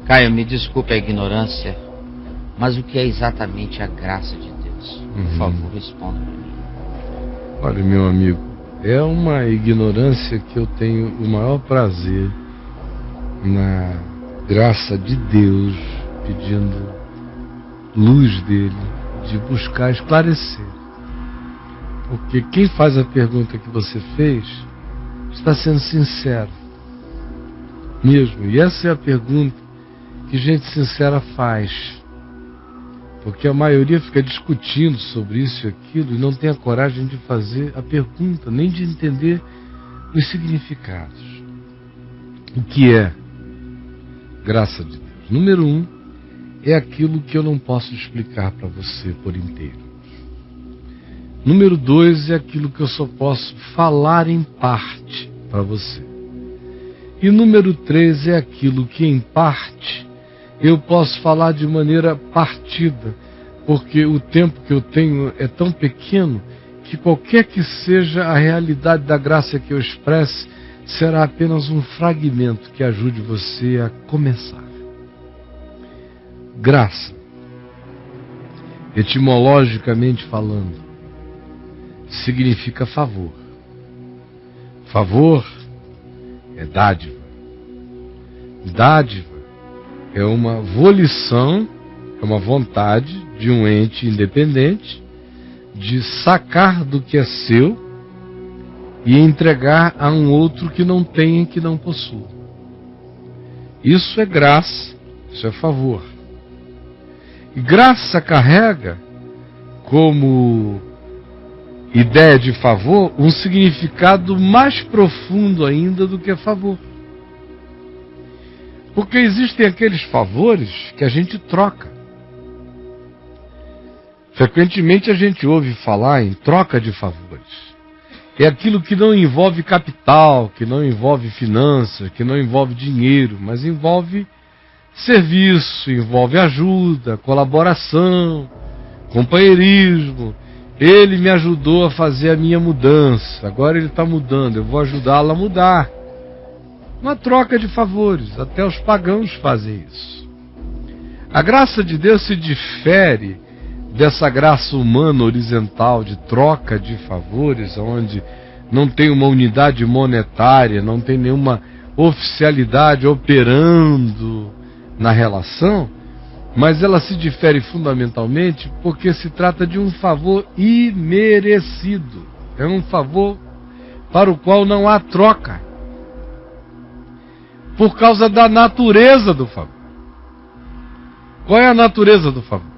Caio, me desculpe a ignorância, mas o que é exatamente a graça de Deus? Por favor, responda para mim. Olha, meu amigo, é uma ignorância que eu tenho o maior prazer na graça de Deus, pedindo luz dele, de buscar esclarecer. Porque quem faz a pergunta que você fez está sendo sincero mesmo. E essa é a pergunta que gente sincera faz. Porque a maioria fica discutindo sobre isso e aquilo e não tem a coragem de fazer a pergunta, nem de entender os significados. O que é graça de Deus? Número 1, é aquilo que eu não posso explicar para você por inteiro. Número 2, é aquilo que eu só posso falar em parte para você. E número 3, é aquilo que em parte eu posso falar de maneira partida, porque o tempo que eu tenho é tão pequeno que qualquer que seja a realidade da graça que eu expresse, será apenas um fragmento que ajude você a começar. Graça, etimologicamente falando, significa favor. Favor é dádiva. Dádiva é uma volição, é uma vontade de um ente independente de sacar do que é seu e entregar a um outro que não tem, que não possua. Isso é graça, isso é favor. E graça carrega como ideia de favor um significado mais profundo ainda do que favor. Porque existem aqueles favores que a gente troca. Frequentemente a gente ouve falar em troca de favores. É aquilo que não envolve capital, que não envolve finanças, que não envolve dinheiro, mas envolve serviço, envolve ajuda, colaboração, companheirismo. Ele me ajudou a fazer a minha mudança, agora ele está mudando, eu vou ajudá-lo a mudar. Uma troca de favores, até os pagãos fazem isso. A graça de Deus se difere dessa graça humana horizontal de troca de favores, onde não tem uma unidade monetária, não tem nenhuma oficialidade operando na relação, mas ela se difere fundamentalmente porque se trata de um favor imerecido. É um favor para o qual não há troca, por causa da natureza do favor. Qual é a natureza do favor?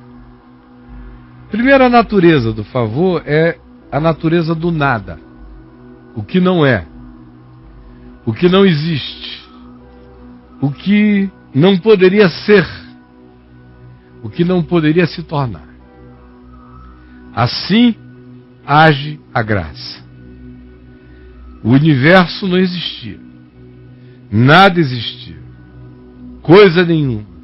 Primeira natureza do favor é a natureza do nada. O que não é. O que não existe. O que não poderia ser. O que não poderia se tornar. Assim age a graça. O universo não existia. Nada existia. Coisa nenhuma.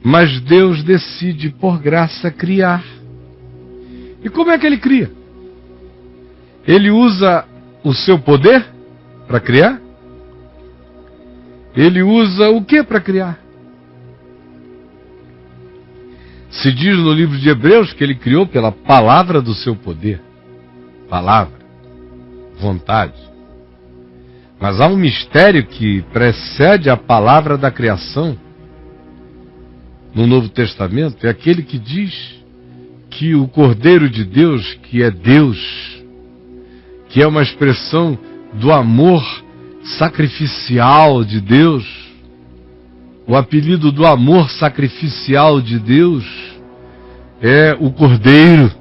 Mas Deus decide, por graça, criar. E como é que Ele cria? Ele usa o seu poder para criar? Ele usa o que para criar? Se diz no livro de Hebreus que Ele criou pela palavra do seu poder. Palavra. Vontade. Mas há um mistério que precede a palavra da criação no Novo Testamento, é aquele que diz que o Cordeiro de Deus, que é Deus, que é uma expressão do amor sacrificial de Deus, o apelido do amor sacrificial de Deus é o Cordeiro.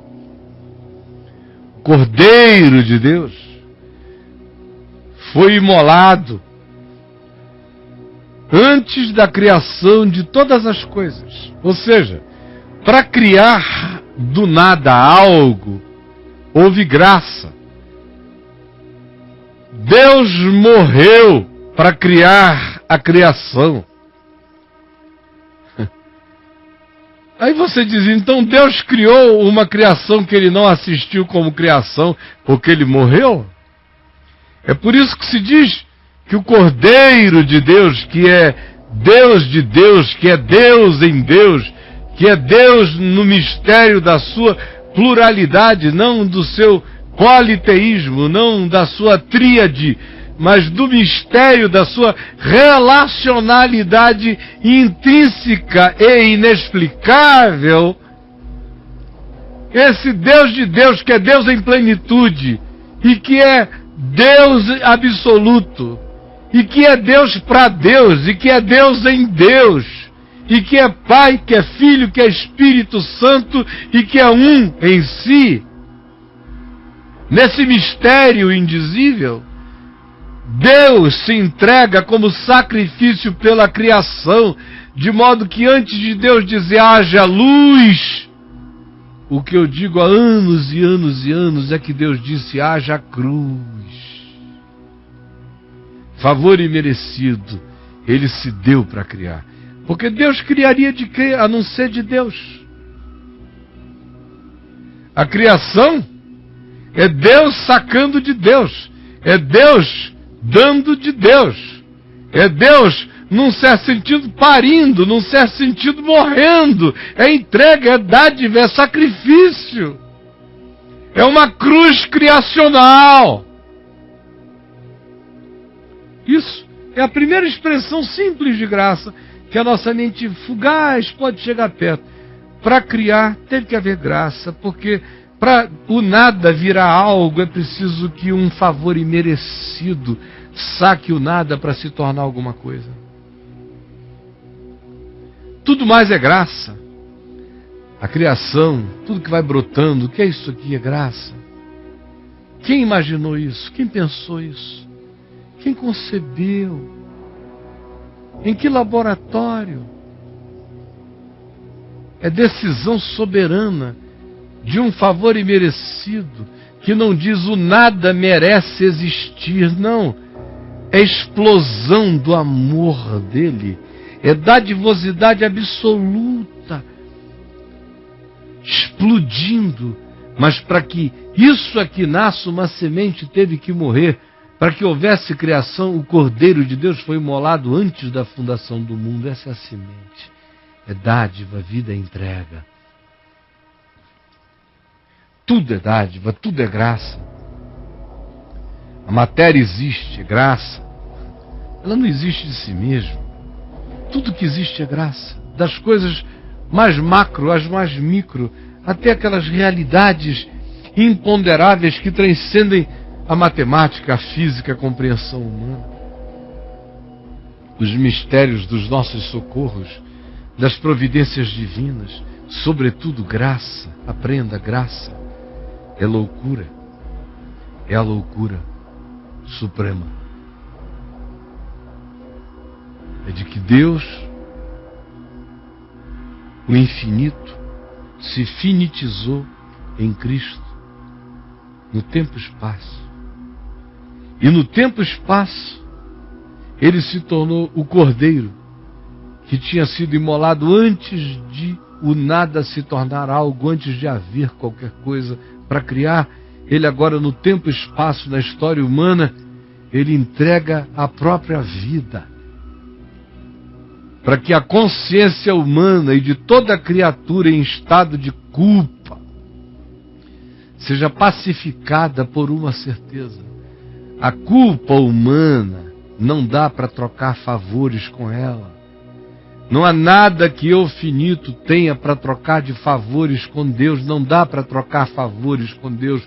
O Cordeiro de Deus foi imolado antes da criação de todas as coisas. Ou seja, para criar do nada algo, houve graça. Deus morreu para criar a criação. Aí você diz, então Deus criou uma criação que Ele não assistiu como criação, porque Ele morreu? É por isso que se diz que o Cordeiro de Deus, que é Deus de Deus, que é Deus em Deus, que é Deus no mistério da sua pluralidade, não do seu politeísmo, não da sua tríade, mas do mistério da sua relacionalidade intrínseca e inexplicável. Esse Deus de Deus, que é Deus em plenitude, e que é Deus absoluto, e que é Deus para Deus, e que é Deus em Deus, e que é Pai, que é Filho, que é Espírito Santo, e que é um em si. Nesse mistério indizível, Deus se entrega como sacrifício pela criação, de modo que antes de Deus dizer haja luz, o que eu digo há anos e anos e anos é que Deus disse haja cruz. Favor imerecido, Ele se deu para criar. Porque Deus criaria de quê? A não ser de Deus. A criação é Deus sacando de Deus. É Deus dando de Deus. É Deus, num certo sentido, parindo, num certo sentido, morrendo. É entrega, é dádiva, é sacrifício. É uma cruz criacional. Isso é a primeira expressão simples de graça que a nossa mente fugaz pode chegar perto. Para criar, teve que haver graça, porque para o nada virar algo, é preciso que um favor imerecido saque o nada para se tornar alguma coisa. Tudo mais é graça. A criação, tudo que vai brotando, o que é isso aqui? É graça. Quem imaginou isso? Quem pensou isso? Quem concebeu? Em que laboratório? É decisão soberana de um favor imerecido, que não diz o nada merece existir, não. É explosão do amor dele. É dadivosidade absoluta, explodindo. Mas para que isso aqui nasça, uma semente teve que morrer. Para que houvesse criação, o Cordeiro de Deus foi imolado antes da fundação do mundo. Essa é a semente. É dádiva, vida é entrega. Tudo é dádiva, tudo é graça. A matéria existe, é graça. Ela não existe de si mesma. Tudo que existe é graça. Das coisas mais macro às mais micro, até aquelas realidades imponderáveis que transcendem a matemática, a física, a compreensão humana. Os mistérios dos nossos socorros, das providências divinas, sobretudo graça. Aprenda, graça é loucura. É a loucura suprema. É de que Deus, o infinito, se finitizou em Cristo, no tempo e espaço. E no tempo e espaço, Ele se tornou o Cordeiro, que tinha sido imolado antes de o nada se tornar algo, antes de haver qualquer coisa para criar. Ele agora, no tempo e espaço, na história humana, Ele entrega a própria vida, para que a consciência humana e de toda criatura em estado de culpa seja pacificada por uma certeza. A culpa humana não dá para trocar favores com ela. Não há nada que eu finito tenha para trocar de favores com Deus. Não dá para trocar favores com Deus.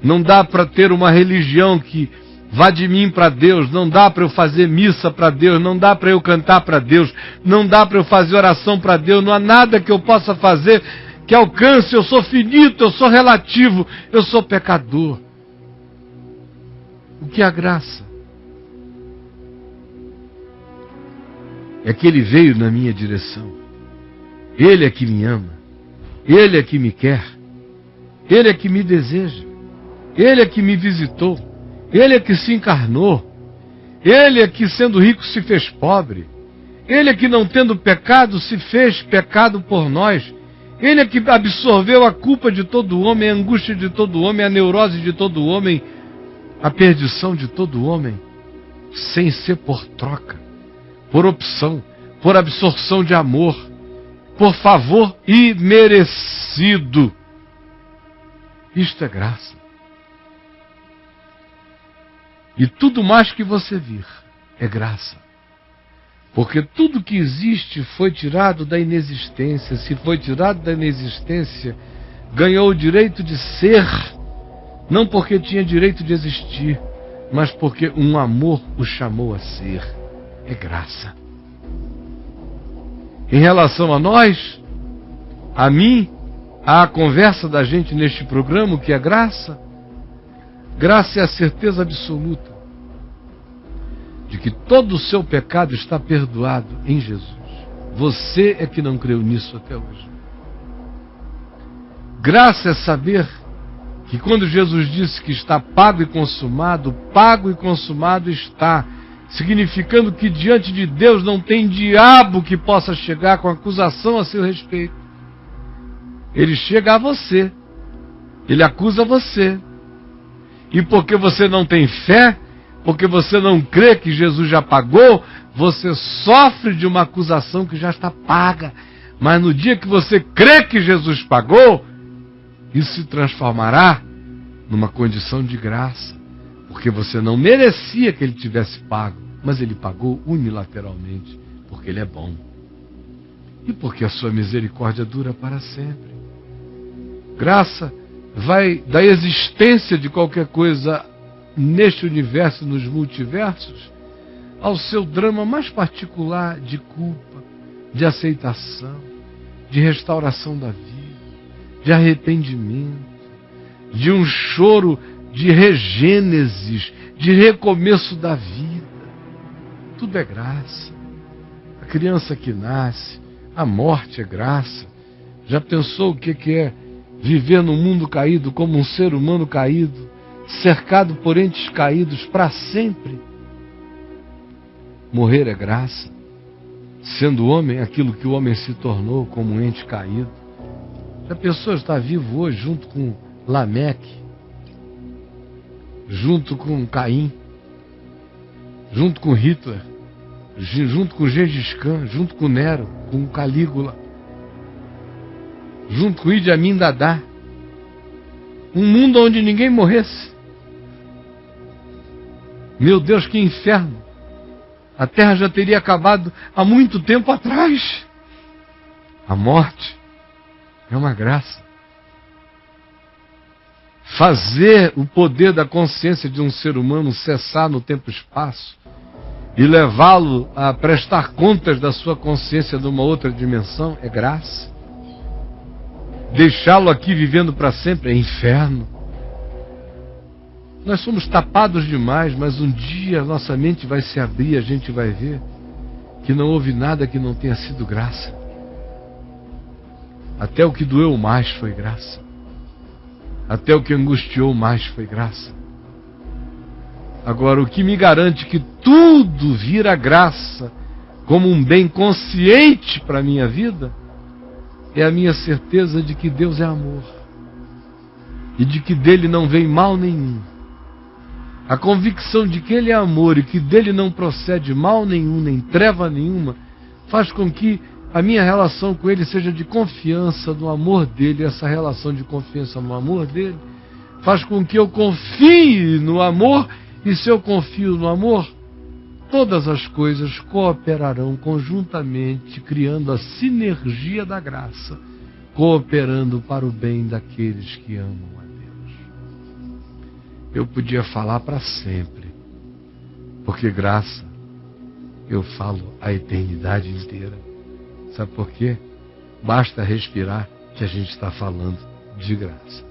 Não dá para ter uma religião que vá de mim para Deus. Não dá para eu fazer missa para Deus. Não dá para eu cantar para Deus. Não dá para eu fazer oração para Deus. Não há nada que eu possa fazer que alcance. Eu sou finito, eu sou relativo, eu sou pecador. O que é a graça? É que Ele veio na minha direção. Ele é que me ama. Ele é que me quer. Ele é que me deseja. Ele é que me visitou. Ele é que se encarnou. Ele é que, sendo rico, se fez pobre. Ele é que, não tendo pecado, se fez pecado por nós. Ele é que absorveu a culpa de todo homem, a angústia de todo homem, a neurose de todo homem, a perdição de todo homem, sem ser por troca, por opção. por absorção de amor, por favor imerecido. Isto é graça. E tudo mais que você vir é graça. Porque tudo que existe foi tirado da inexistência. Se foi tirado da inexistência, ganhou o direito de ser, não porque tinha direito de existir, mas porque um amor o chamou a ser. É graça. Em relação a nós, a mim, à conversa da gente neste programa, o que é graça? Graça é a certeza absoluta de que todo o seu pecado está perdoado em Jesus. Você é que não creu nisso até hoje. Graça é saber que quando Jesus disse que está pago e consumado está, significando que diante de Deus não tem diabo que possa chegar com acusação a seu respeito. Ele chega a você, ele acusa você, e porque você não tem fé, porque você não crê que Jesus já pagou, você sofre de uma acusação que já está paga. Mas no dia que você crê que Jesus pagou, isso se transformará numa condição de graça, porque você não merecia que ele tivesse pago, mas ele pagou unilateralmente, porque ele é bom. E porque a sua misericórdia dura para sempre. Graça vai da existência de qualquer coisa neste universo, nos multiversos, ao seu drama mais particular de culpa, de aceitação, de restauração da vida, de arrependimento, de um choro de regênesis, de recomeço da vida. Tudo é graça. A criança que nasce, a morte é graça. Já pensou o que é viver num mundo caído como um ser humano caído, cercado por entes caídos para sempre? Morrer é graça. Sendo homem, aquilo que o homem se tornou como um ente caído. Já pensou estar vivo hoje junto com Lameque, junto com Caim, junto com Hitler, junto com Gengis Khan, junto com Nero, com Calígula, junto com Idi Amin Dada. Um mundo onde ninguém morresse. Meu Deus, que inferno! A Terra já teria acabado há muito tempo atrás. A morte é uma graça. Fazer o poder da consciência de um ser humano cessar no tempo e espaço e levá-lo a prestar contas da sua consciência numa outra dimensão é graça. Deixá-lo aqui vivendo para sempre é inferno. Nós somos tapados demais, mas um dia nossa mente vai se abrir e a gente vai ver que não houve nada que não tenha sido graça. Até o que doeu mais foi graça. Até o que angustiou mais foi graça. Agora, o que me garante que tudo vira graça como um bem consciente para a minha vida é a minha certeza de que Deus é amor e de que dele não vem mal nenhum. A convicção de que ele é amor e que dele não procede mal nenhum, nem treva nenhuma, faz com que a minha relação com ele seja de confiança no amor dele. Essa relação de confiança no amor dele faz com que eu confie no amor, e se eu confio no amor, todas as coisas cooperarão conjuntamente, criando a sinergia da graça, cooperando para o bem daqueles que amam a Deus. Eu podia falar para sempre, porque graça eu falo a eternidade inteira. Sabe por quê? Basta respirar que a gente está falando de graça.